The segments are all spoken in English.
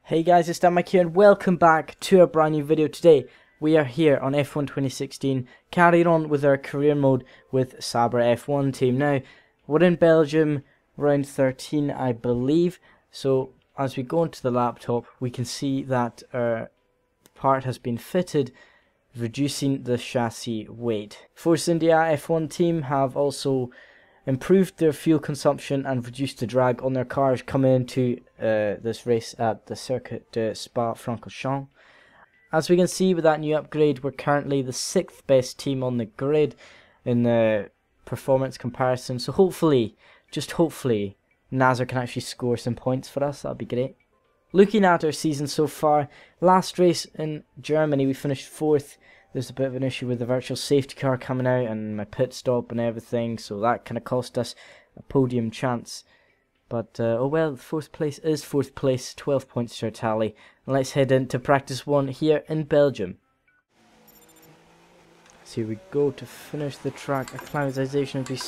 Hey guys, it's Dan Mike here and welcome back to a brand new video. Today we are here on F1 2016, carrying on with our career mode with Sauber F1 team. Now, we're in Belgium, round 13 I believe, so as we go into the laptop we can see that our part has been fitted, reducing the chassis weight. Force India F1 team have also improved their fuel consumption and reduced the drag on their cars coming into this race at the circuit Spa-Francorchamps. As we can see with that new upgrade, we're currently the 6th best team on the grid in the performance comparison. So hopefully, just hopefully, Nasser can actually score some points for us. That'd be great. Looking at our season so far, last race in Germany we finished 4th. There's a bit of an issue with the virtual safety car coming out and my pit stop and everything, so that kind of cost us a podium chance. But, oh well, 4th place is 4th place, 12 points to our tally. And let's head into practice 1 here in Belgium. So here we go to finish the track acclimatization as we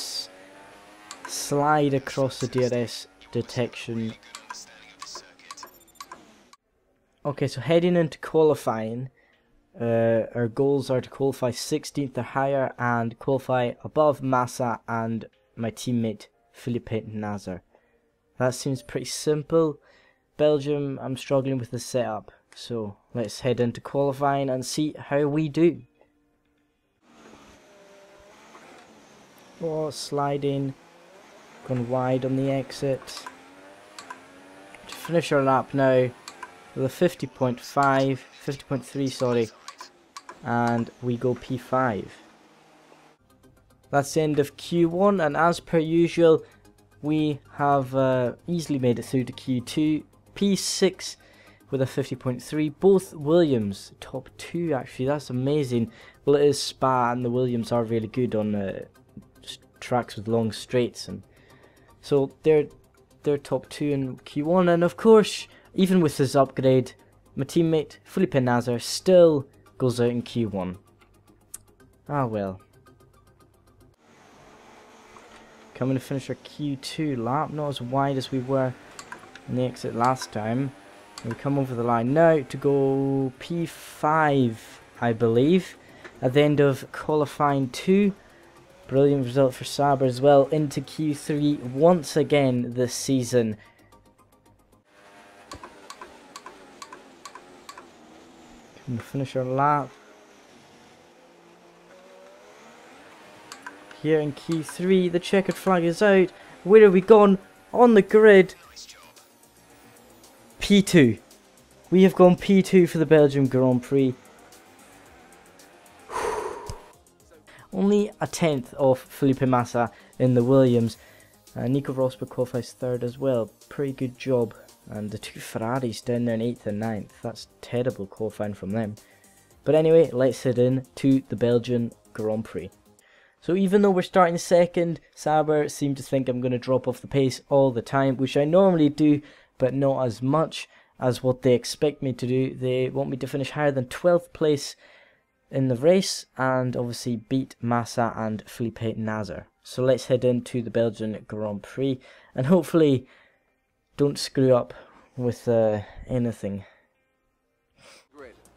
slide across the DRS detection. Okay, so heading into qualifying. Our goals are to qualify 16th or higher and qualify above Massa and my teammate Felipe Nasr. That seems pretty simple. Belgium, I'm struggling with the setup, so let's head into qualifying and see how we do. Oh, sliding, going wide on the exit. To finish our lap now with a 50.3, sorry. And we go P5. That's the end of Q1, and as per usual we have easily made it through to Q2. P6 with a 50.3, both Williams top 2 actually, that's amazing. Well, it is Spa and the Williams are really good on tracks with long straights, and so they're top 2 in Q1. And of course, even with this upgrade, my teammate Felipe Nasr still goes out in Q1. Ah well. Coming to finish our Q2 lap, not as wide as we were in the exit last time. We come over the line now to go P5, I believe, at the end of qualifying 2. Brilliant result for Sauber as well, into Q3 once again this season. Can we finish our lap here in Q3? The checkered flag is out. Where have we gone on the grid? P2. We have gone P2 for the Belgian Grand Prix. Only a 10th off Felipe Massa in the Williams. Nico Rosberg qualifies 3rd as well. Pretty good job. And the 2 Ferraris down there in 8th and 9th. That's terrible qualifying from them. But anyway, let's head in to the Belgian Grand Prix. So even though we're starting 2nd, Sauber seem to think I'm going to drop off the pace all the time, which I normally do, but not as much as what they expect me to do. They want me to finish higher than 12th place in the race and obviously beat Massa and Felipe Nasr. So let's head into the Belgian Grand Prix and hopefully don't screw up with anything.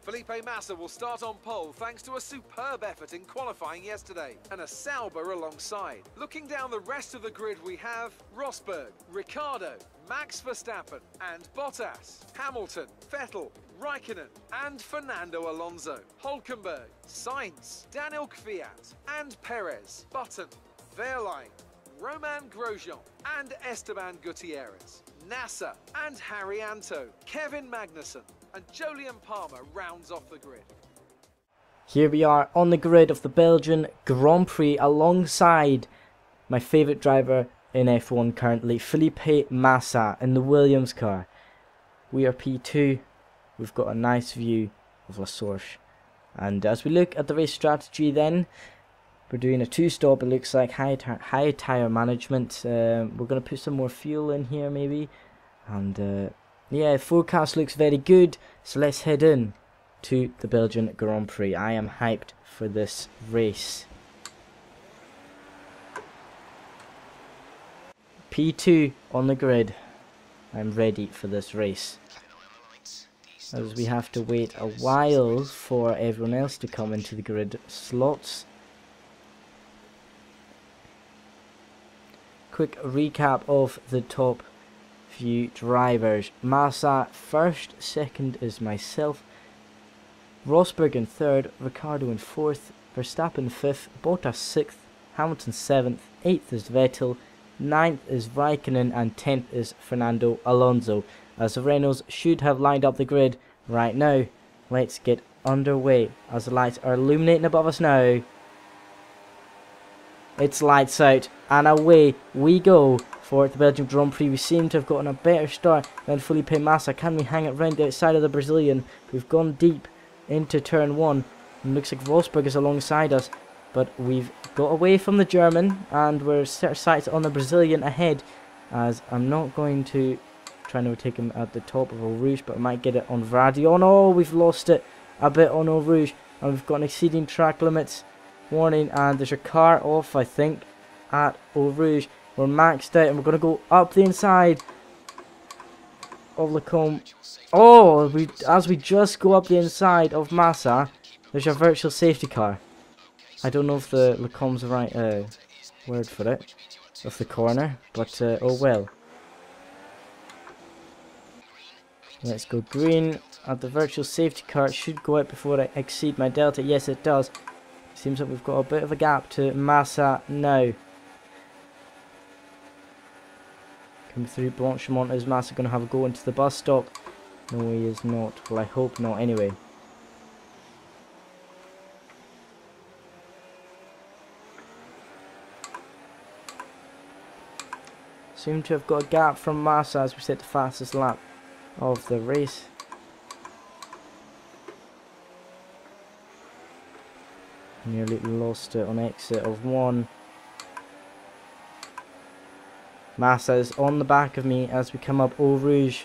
Felipe Massa will start on pole thanks to a superb effort in qualifying yesterday and a Sauber alongside. Looking down the rest of the grid, we have Rosberg, Ricciardo, Max Verstappen and Bottas, Hamilton, Vettel, Raikkonen and Fernando Alonso, Hülkenberg, Sainz, Daniel Kvyat and Perez, Button, Wehrlein, Romain Grosjean and Esteban Gutierrez, Nasser and Harry Anto, Kevin Magnussen and Jolyon Palmer rounds off the grid. Here we are on the grid of the Belgian Grand Prix alongside my favourite driver in F1 currently, Felipe Massa in the Williams car. We are P2, we've got a nice view of La Source. And as we look at the race strategy then, we're doing a 2-stop, it looks like, high tyre management. We're going to put some more fuel in here maybe. And yeah, forecast looks very good. So let's head in to the Belgian Grand Prix. I am hyped for this race. P2 on the grid. I'm ready for this race. as we have to wait a while for everyone else to come into the grid slots. Quick recap of the top few drivers. Massa first, second is myself, Rosberg in third, Ricciardo in fourth, Verstappen fifth, Bottas sixth, Hamilton seventh, eighth is Vettel, ninth is Raikkonen, and 10th is Fernando Alonso. As the Renaults should have lined up the grid right now. Let's get underway as the lights are illuminating above us now. It's lights out and away we go for the Belgian Grand Prix. We seem to have gotten a better start than Felipe Massa. Can we hang it round the outside of the Brazilian? We've gone deep into turn 1. And looks like Rosberg is alongside us, but we've got away from the German and we're sighted on the Brazilian ahead, as I'm not going to try and overtake him at the top of Eau Rouge, but I might get it on Vradion. Oh, we've lost it a bit on Eau Rouge and we've got an exceeding track limits warning, and there's a car off, I think, at Eau Rouge. We're maxed out and we're going to go up the inside of Lecombe. Oh, as we just go up the inside of Massa, there's a virtual safety car. I don't know if the Lecombe's the right word for it, of the corner, but oh well. Let's go green at the virtual safety car. It should go out before I exceed my delta. Yes, it does. Seems like we've got a bit of a gap to Massa now. Coming through Blanchimont. Is Massa going to have a go into the bus stop? No, he is not. Well, I hope not anyway. Seem to have got a gap from Massa as we set the fastest lap of the race. Nearly lost it on exit of 1. Massa is on the back of me as we come up Eau Rouge.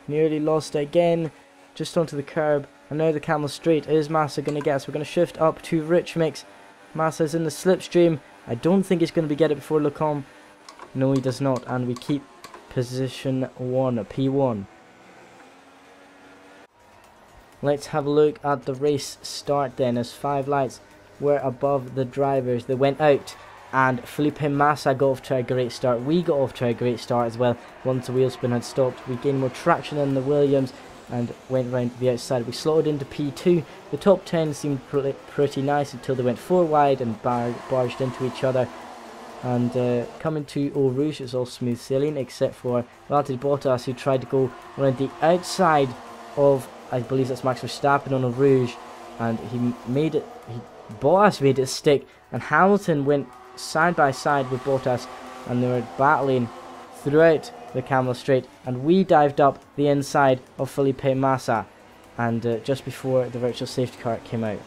Nearly lost it again, just onto the curb, and now the Camel Straight. Is Massa going to get us? We're going to shift up to Rich Mix. Massa's in the slipstream. I don't think he's going to get it before Lecombe. No, he does not, and we keep position 1, P1. Let's have a look at the race start then, as 5 lights were above the drivers. They went out and Felipe Massa got off to a great start. We got off to a great start as well. Once the wheel spin had stopped, we gained more traction than the Williams and went round to the outside. We slotted into P2. The top 10 seemed pretty nice until they went 4 wide and barged into each other. And coming to Eau Rouge, it's all smooth sailing except for Valtteri Bottas, who tried to go around the outside of, I believe that's Max Verstappen on Eau Rouge, and Bottas made it stick, and Hamilton went side by side with Bottas, and they were battling throughout the Camel Straight, and we dived up the inside of Felipe Massa, and just before the virtual safety car came out.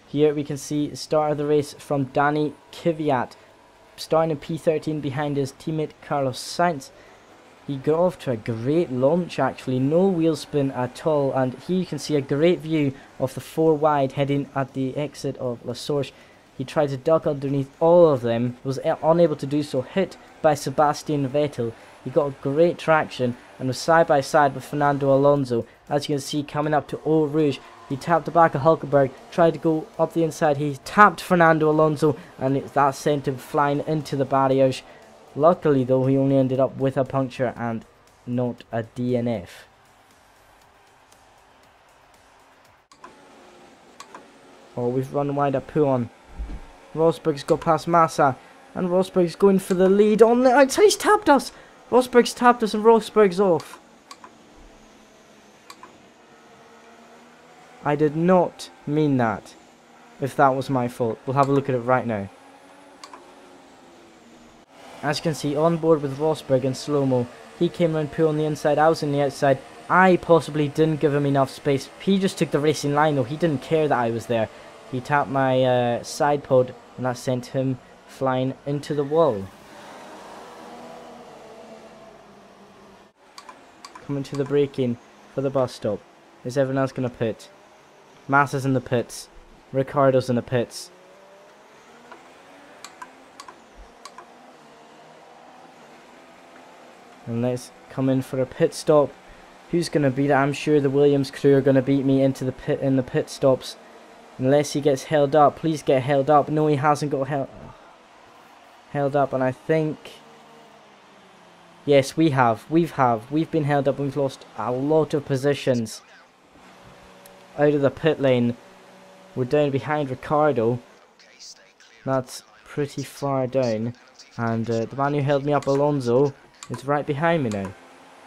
Here we can see the start of the race from Danny Kvyat, starting in P13 behind his teammate Carlos Sainz. He got off to a great launch actually, no wheel spin at all, and here you can see a great view of the 4 wide heading at the exit of La Source. He tried to duck underneath all of them, was unable to do so, hit by Sebastian Vettel. He got great traction and was side by side with Fernando Alonso. As you can see, coming up to Eau Rouge, he tapped the back of Hulkenberg, tried to go up the inside, he tapped Fernando Alonso, and that sent him flying into the barriers. Luckily though, he only ended up with a puncture and not a DNF. Oh, we've run wide at Pouon. Rosberg's got past Massa, and Rosberg's going for the lead on the outside. He's tapped us! Rosberg's tapped us and Rosberg's off. I did not mean that, if that was my fault. We'll have a look at it right now. As you can see, on board with Rosberg in slow-mo. He came around Pouon on the inside, I was on the outside. I possibly didn't give him enough space. He just took the racing line though, he didn't care that I was there. He tapped my side pod and that sent him flying into the wall. Coming to the braking for the bus stop. Is everyone else going to pit? Massa's in the pits. Ricciardo's in the pits. And let's come in for a pit stop. Who's going to beat it? I'm sure the Williams crew are going to beat me into the pit in the pit stops. Unless he gets held up. Please get held up. No, he hasn't got held up. And I think... Yes, we have. We've been held up. We've lost a lot of positions out of the pit lane. We're down behind Ricardo. That's pretty far down. And the man who held me up, Alonso, is right behind me now.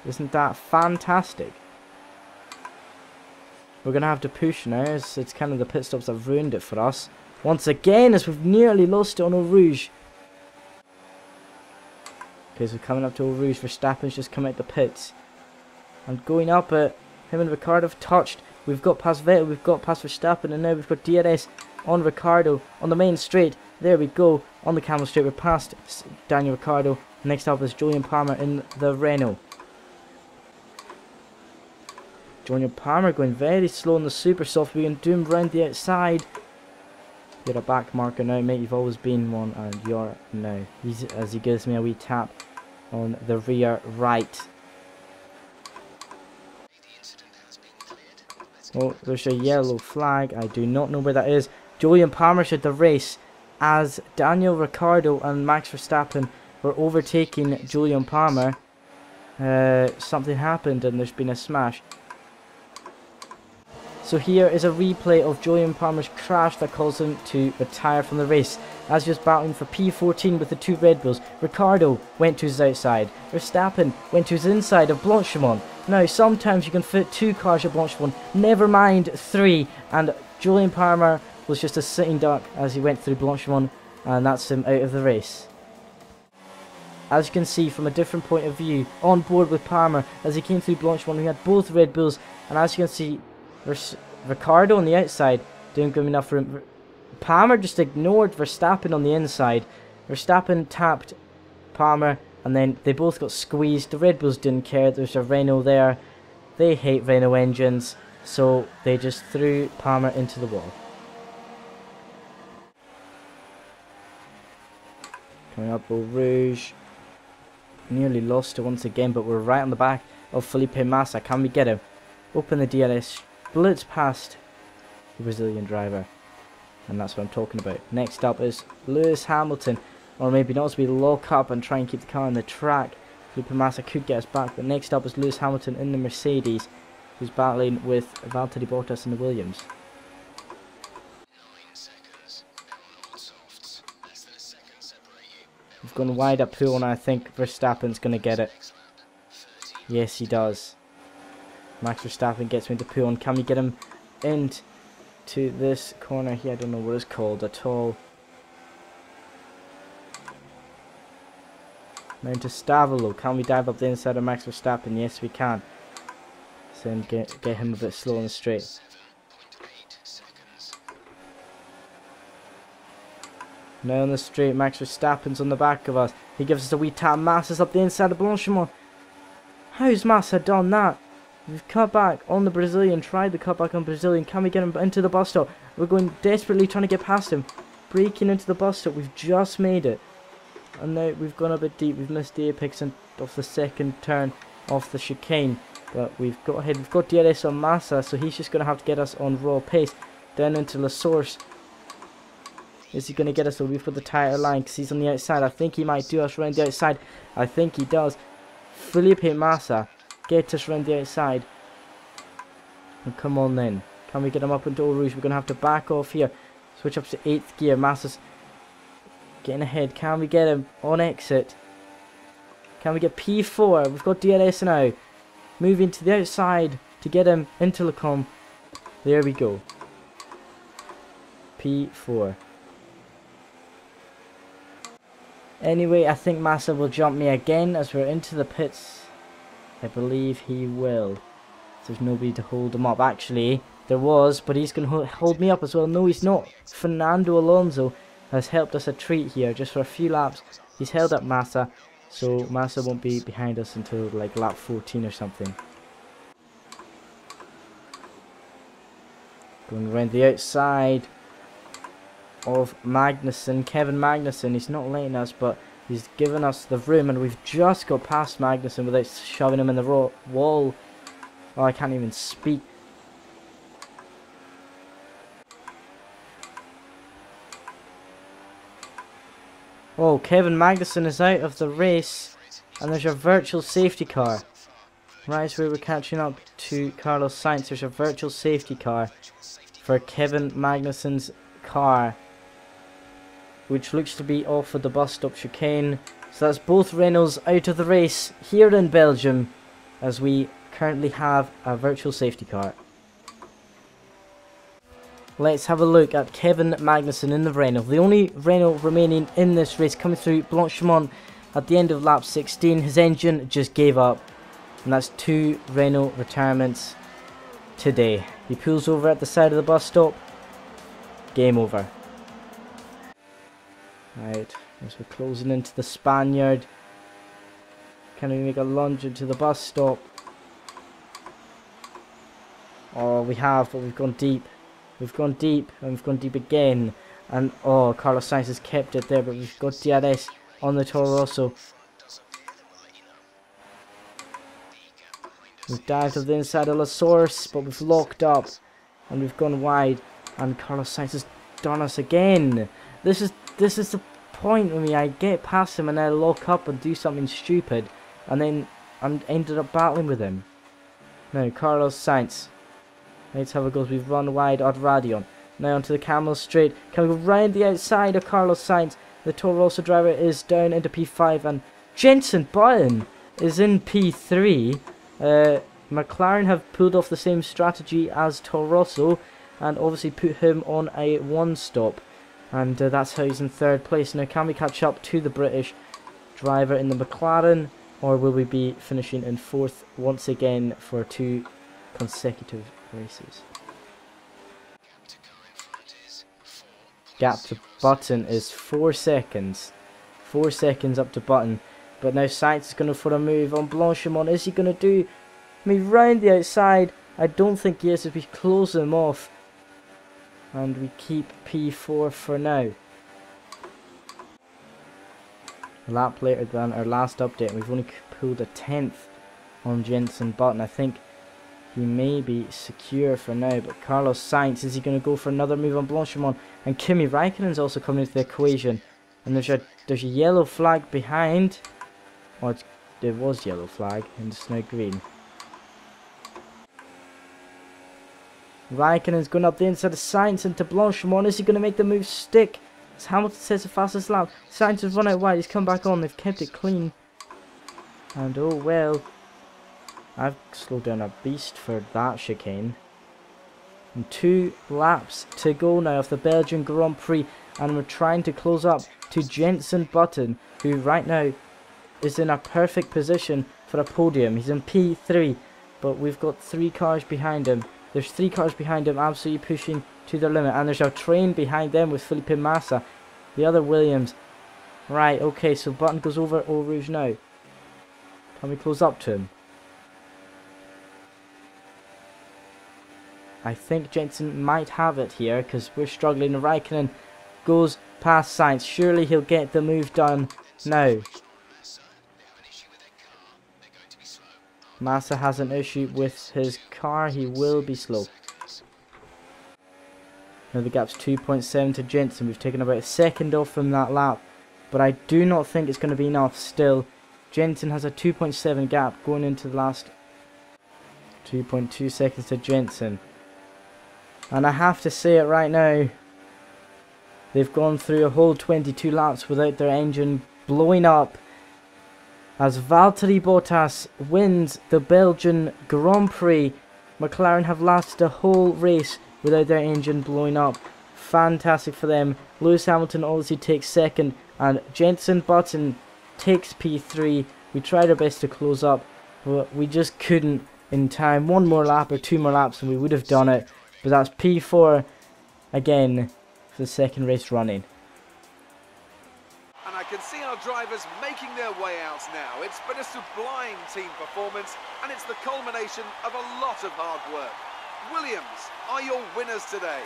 Isn't that fantastic? We're going to have to push now, as it's kind of the pit stops that have ruined it for us. Once again, as we've nearly lost it on Eau Rouge. Okay, so coming up to Eau Rouge, Verstappen's just come out the pits. And going up at him and Ricciardo have touched. We've got past Vettel, we've got past Verstappen, and now we've got DRS on Ricciardo on the main straight. There we go, on the camel straight. We're past Daniel Ricciardo. Next up is Julian Palmer in the Renault. Julian Palmer going very slow in the super soft. We can do him round the outside. You're a back marker now, mate. You've always been one, and you're now. As he gives me a wee tap on the rear right. Oh, there's a yellow flag. I do not know where that is. Julian Palmer should the race as Daniel Ricciardo and Max Verstappen were overtaking Julian Palmer. Something happened and there's been a smash. So here is a replay of Julian Palmer's crash that caused him to retire from the race. As he was battling for P14 with the two Red Bulls, Ricciardo went to his outside. Verstappen went to his inside of Blanchimont. Now, sometimes you can fit two cars at Blanchimont, never mind three. And Julian Palmer was just a sitting duck as he went through Blanchimont, and that's him out of the race. As you can see from a different point of view, on board with Palmer as he came through Blanchimont, we had both Red Bulls, and as you can see, Ricciardo on the outside doing good enough for him. Palmer just ignored Verstappen on the inside. Verstappen tapped Palmer and then they both got squeezed. The Red Bulls didn't care. There's a Renault there. They hate Renault engines, so they just threw Palmer into the wall. Coming up Eau Rouge. Nearly lost it once again, but we're right on the back of Felipe Massa. Can we get him? Open the DRS. Blitz past the Brazilian driver, and that's what I'm talking about. Next up is Lewis Hamilton, or maybe not, as we lock up and try and keep the car on the track. Felipe Massa could get us back, but next up is Lewis Hamilton in the Mercedes, who's battling with Valtteri Bottas in the Williams. We've gone wide up pool, and I think Verstappen's going to get it. Yes, he does. Max Verstappen gets me into pool, and can we get him into this corner here? I don't know what it's called at all. Now into Stavolo. Can we dive up the inside of Max Verstappen? Yes, we can. So then get him a bit slow on the straight. Now on the straight, Max Verstappen's on the back of us. He gives us a wee tap. Massa's up the inside of Blanchimont. How's Massa done that? We've cut back on the Brazilian, tried the cutback on Brazilian. Can we get him into the bus stop? We're going desperately trying to get past him. Breaking into the bus stop. We've just made it. And now we've gone a bit deep. We've missed the apex of the second turn off the chicane. But we've got ahead. We've got DRS on Massa, so he's just going to have to get us on raw pace. Down into La Source. Is he going to get us? So we've got the tyre line because he's on the outside. I think he might do us around the outside. I think he does. Felipe Massa. Get us around the outside. And come on then. Can we get him up into Eau Rouge? We're going to have to back off here. Switch up to 8th gear. Massa's getting ahead. Can we get him on exit? Can we get P4? We've got DRS now. Moving to the outside to get him into Lecombe. There we go. P4. Anyway, I think Massa will jump me again as we're into the pits. I believe he will. There's nobody to hold him up. Actually, there was, but he's going to hold me up as well. No, he's not. Fernando Alonso has helped us a treat here. Just for a few laps, he's held up Massa. So Massa won't be behind us until like lap 14 or something. Going around the outside of Magnussen. Kevin Magnussen. He's not letting us, but He's given us the room, and we've just got past Magnussen without shoving him in the wall. Oh, I can't even speak. Oh, Kevin Magnussen is out of the race, and there's a virtual safety car. Right as we were catching up to Carlos Sainz, there's a virtual safety car for Kevin Magnussen's car, which looks to be off at the bus stop chicane. So that's both Renaults out of the race here in Belgium, as we currently have a virtual safety car. Let's have a look at Kevin Magnussen in the Renault. The only Renault remaining in this race, coming through Blanchimont at the end of lap 16. His engine just gave up, and that's 2 Renault retirements today. He pulls over at the side of the bus stop. Game over. Right, as we're closing into the Spaniard. Can we make a lunge into the bus stop? Oh, we have, but we've gone deep. We've gone deep, and we've gone deep again. And, oh, Carlos Sainz has kept it there, but we've got DRS on the Toro Rosso. We've dived to the inside of La Source, but we've locked up. And we've gone wide. And Carlos Sainz has done us again. This is the point with me. I get past him and I lock up and do something stupid. And then I ended up battling with him. Now, Carlos Sainz. Let's have a go. We've run wide at Radion. Now onto the Camel Straight. Can we go round the outside of Carlos Sainz? The Toro Rosso driver is down into P5, and Jenson Button is in P3. McLaren have pulled off the same strategy as Toro Rosso and obviously put him on a 1-stop. And that's how he's in 3rd place. Now, can we catch up to the British driver in the McLaren, or will we be finishing in 4th once again for 2 consecutive races? Gap to Button is 4 seconds. 4 seconds up to Button. But now Sainz is going for a move on Blanchimont. Is he going to do me round the outside? I don't think he is, if we close him off. And we keep P4 for now. A lap later than our last update, and we've only pulled a 10th on Jenson Button. I think he may be secure for now, but Carlos Sainz, is he going to go for another move on Blanchimont? And Kimi Raikkonen's also coming into the equation. And there's a yellow flag behind. Oh, there was yellow flag, and it's now green. Raikkonen's going up the inside of Sainz into Blanchimont. Is he going to make the move stick? As Hamilton says the fastest lap. Sainz has run out wide. He's come back on. They've kept it clean. And oh well. I've slowed down a beast for that chicane. And 2 laps to go now of the Belgian Grand Prix. And we're trying to close up to Jenson Button, who right now is in a perfect position for a podium. He's in P3, but we've got 3 cars behind him. There's 3 cars behind him absolutely pushing to their limit. And there's a train behind them with Felipe Massa, the other Williams. Right, okay, so Button goes over Eau Rouge now. Can we close up to him? I think Jenson might have it here, because we're struggling. Raikkonen goes past Sainz. Surely he'll get the move done now. Massa has an issue with his car. He will be slow. Now the gap's 2.7 to Jenson. We've taken about a second off from that lap, but I do not think it's going to be enough still. Jenson has a 2.7 gap going into the last 2.2 seconds to Jenson. And I have to say it right now, they've gone through a whole 22 laps without their engine blowing up, as Valtteri Bottas wins the Belgian Grand Prix. McLaren have lasted a whole race without their engine blowing up. Fantastic for them. Lewis Hamilton obviously takes 2nd, and Jenson Button takes P3. We tried our best to close up, but we just couldn't in time. 1 more lap or 2 more laps and we would have done it. But that's P4 again for the 2nd race running. And I can see our drivers making their way out now. It's been a sublime team performance, and it's the culmination of a lot of hard work. Williams are your winners today.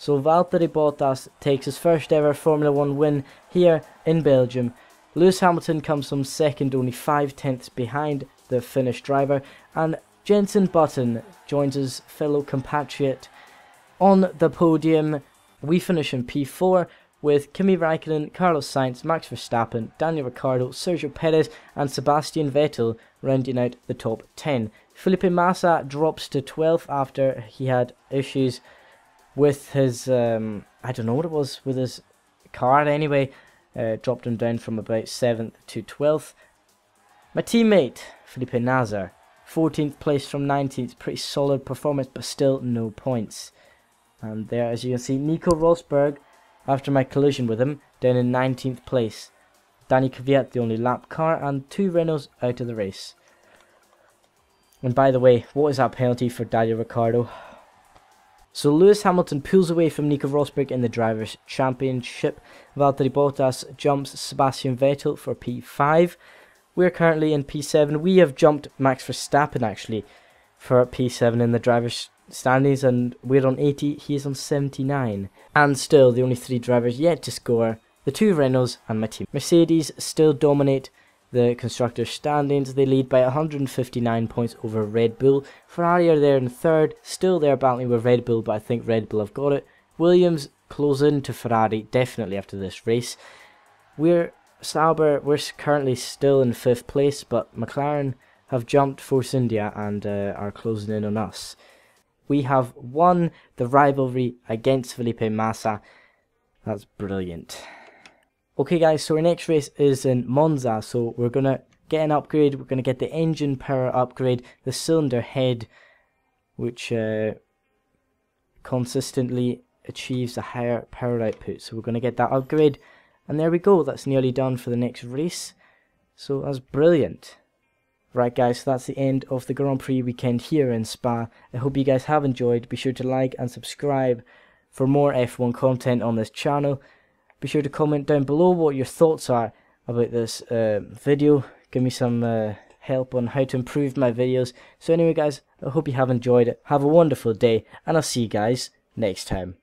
So Valtteri Bottas takes his first ever Formula 1 win here in Belgium. Lewis Hamilton comes from second, only 5/10 behind the Finnish driver, and Jenson Button joins his fellow compatriot on the podium. We finish in P4 with Kimi Raikkonen, Carlos Sainz, Max Verstappen, Daniel Ricciardo, Sergio Perez and Sebastian Vettel rounding out the top 10. Felipe Massa drops to 12th after he had issues with his, I don't know what it was with his car anyway. Dropped him down from about 7th to 12th. My teammate, Felipe Nasr, 14th place from 19th. Pretty solid performance, but still no points. And there, as you can see, Nico Rosberg, after my collision with him, down in 19th place. Danny Kvyat, the only lap car, and 2 Renaults out of the race. And by the way, what is that penalty for Daniel Ricciardo? So Lewis Hamilton pulls away from Nico Rosberg in the Drivers' Championship. Valtteri Bottas jumps Sebastian Vettel for P5. We're currently in P7. We have jumped Max Verstappen actually for P7 in the Drivers' standings, and we're on 80, he is on 79. And still the only 3 drivers yet to score, the 2 Renaults and my team. Mercedes still dominate the constructors' standings. They lead by 159 points over Red Bull. Ferrari are there in 3rd, still there battling with Red Bull, but I think Red Bull have got it. Williams close in to Ferrari definitely after this race. Sauber, we're currently still in 5th place, but McLaren have jumped Force India and are closing in on us. We have won the rivalry against Felipe Massa. That's brilliant. Okay guys, so our next race is in Monza, so we're going to get an upgrade. We're going to get the engine power upgrade, the cylinder head, which consistently achieves a higher power output. So we're going to get that upgrade, and there we go, that's nearly done for the next race. So that's brilliant. Right guys, so that's the end of the Grand Prix weekend here in Spa. I hope you guys have enjoyed. Be sure to like and subscribe for more F1 content on this channel. Be sure to comment down below what your thoughts are about this video. Give me some help on how to improve my videos. So anyway guys, I hope you have enjoyed it. Have a wonderful day, and I'll see you guys next time.